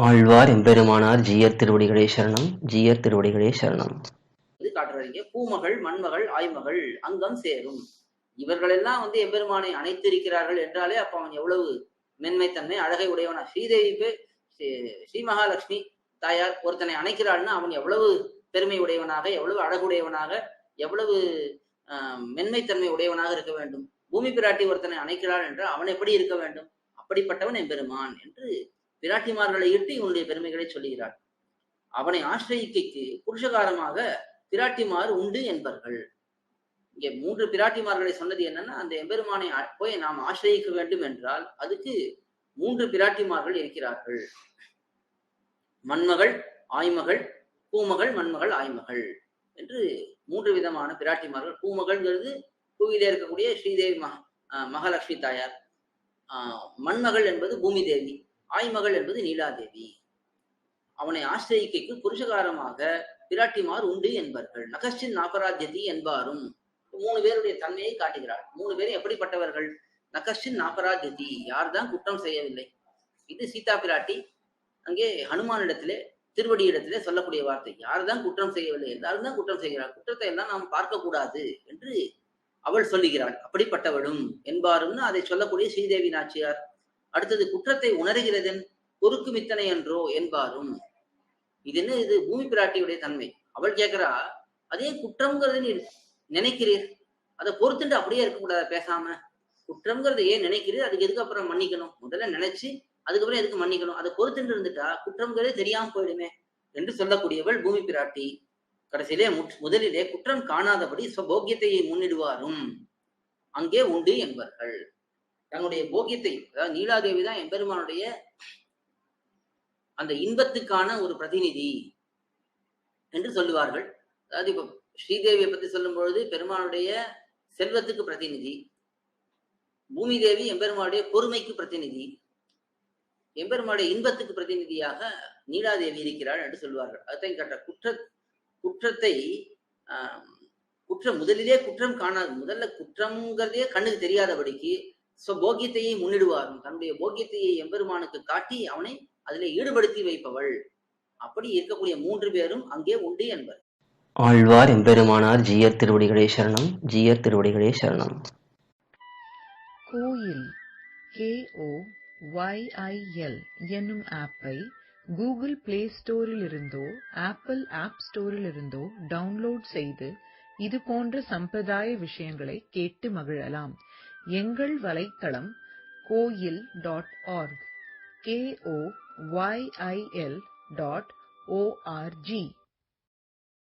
ஆழ்வார் எம்பெருமானார் ஜீயர் திருவடிகளே சரணம். ஜீயர் திருவடிகளே சரணம். இது காட்டுறீங்க. பூமகள் மண்மகள் ஆய்மகள் அங்கம் சேரும். இவர்களெல்லாம் எம்பெருமானை அணைத்திருக்கிறார்கள் என்றாலே அப்ப அவன் எவ்வளவு மென்மைத்தன்மை அழகை உடையவனா. ஸ்ரீதேவிக்கு ஸ்ரீ மகாலட்சுமி தாயார் ஒருத்தனை அணைக்கிறாள்னா அவன் எவ்வளவு பெருமை உடையவனாக, எவ்வளவு அழகுடையவனாக, எவ்வளவு மென்மைத்தன்மை உடையவனாக இருக்க வேண்டும். பூமி பிராட்டி ஒருத்தனை அணைக்கிறாள் என்றால் அவன் எப்படி இருக்க வேண்டும்? அப்படிப்பட்டவன் எம்பெருமான் என்று பிராட்டிமார்களை இட்டு இவனுடைய பெருமைகளை சொல்லுகிறாள். அவனை ஆசிரியிக்கைக்கு புருஷகாரமாக பிராட்டிமார் உண்டு என்பர்கள். இங்கே 3 பிராட்டிமார்களை சொன்னது என்னன்னா, அந்த எம்பெருமானை போய் நாம் ஆசிரியிக்க வேண்டும் என்றால் அதுக்கு 3 பிராட்டிமார்கள் இருக்கிறார்கள். மண்மகள், ஆய்மகள், பூமகள், மண்மகள், ஆய்மகள் என்று 3 விதமான பிராட்டிமார்கள். பூமகள்ங்கிறது பூவிலே இருக்கக்கூடிய ஸ்ரீதேவி மகாலட்சுமி தாயார். மண்மகள் என்பது பூமி தேவி, ஆய்மகள் என்பது நீலாதேவி. அவனை ஆசிரியிக்கைக்கு புருஷகாரமாக பிராட்டிமார் உண்டு என்பர்கள். நகஸ்டின் நாபராத்தியதி என்பாரும். 3 பேருடைய தன்மையை காட்டுகிறார். 3 பேரும் எப்படிப்பட்டவர்கள்? நகஸ்டின் நாபராத்தியதி, யார்தான் குற்றம் செய்யவில்லை. இது சீதா பிராட்டி அங்கே ஹனுமானிடத்திலே திருவடியிடத்திலே சொல்லக்கூடிய வார்த்தை. யார்தான் குற்றம் செய்யவில்லை, எல்லாரும் தான் குற்றம் செய்கிறார். குற்றத்தை எல்லாம் நாம் பார்க்க கூடாது என்று அவள் சொல்லுகிறாள். அப்படிப்பட்டவளும் என்பாரும்னு அதை சொல்லக்கூடிய ஸ்ரீதேவி நாச்சியார். அடுத்தது குற்றத்தை உணர்கிறதன் பொறுக்கு மித்தனை என்றோ என்பாரும். இது என்ன? இது பூமி பிராட்டியுடைய தன்மை. அவள் கேட்கிறா, அதே குற்றம்ங்கிறது நினைக்கிறீர், அதை பொறுத்துட்டு அப்படியே இருக்கக்கூடாது, பேசாம குற்றம்ங்கிறத ஏன் நினைக்கிறீர், அதுக்கு எதுக்கு அப்புறம் மன்னிக்கணும்? முதல்ல நினைச்சு அதுக்கப்புறம் எதுக்கு மன்னிக்கணும்? அதை பொறுத்துட்டு இருந்துட்டா குற்றம்ங்கிறதே தெரியாம போயிடுமே என்று சொல்லக்கூடியவள் பூமி பிராட்டி. கடைசியிலே முதலிலே குற்றம் காணாதபடி போக்கியத்தையை முன்னிடுவாரும் அங்கே உண்டு என்பர்கள். தன்னுடைய போக்கியத்தை, அதாவது நீலாதேவி தான் எம்பெருமானுடைய அந்த இன்பத்துக்கான ஒரு பிரதிநிதி என்று சொல்லுவார்கள். அதாவது இப்ப ஸ்ரீதேவியை பத்தி சொல்லும் பொழுது பெருமானுடைய செல்வத்துக்கு பிரதிநிதி, பூமி தேவி எம்பெருமானுடைய பொறுமைக்கு பிரதிநிதி, எம்பெருமானுடைய இன்பத்துக்கு பிரதிநிதியாக நீலாதேவி இருக்கிறாள் என்று சொல்வார்கள். அதுதான் கேட்ட குற்றத்தை முதலிலே குற்றம் காணாது, முதல்ல குற்றம்ங்கிறதே கண்ணுக்கு தெரியாதபடிக்கு போக்கியத்தையை முன்னிடுவாரும். தன்னுடைய போக்கியத்தையை எம்பெருமானுக்கு காட்டி அவனை அதிலே ஈடுபடுத்தி வைப்பவள். அப்படி இருக்கக்கூடிய 3 பேரும் அங்கே உண்டு என்பர். ஆழ்வார் எம்பெருமானார் ஜீயர் திருவடிகளே சரணம். ஜீயர் திருவடிகளே சரணம். கோயில் KOYIL என்னும் ஆப்பை கூகுள் பிளே ஸ்டோரில் இருந்தோ ஆப்பிள் ஆப் ஸ்டோரில் இருந்தோ டவுன்லோட் செய்து இது போன்ற சம்பிரதாய விஷயங்களை கேட்டு மகிழலாம். எங்கள் வலைத்தளம் koil.org KOYIL.org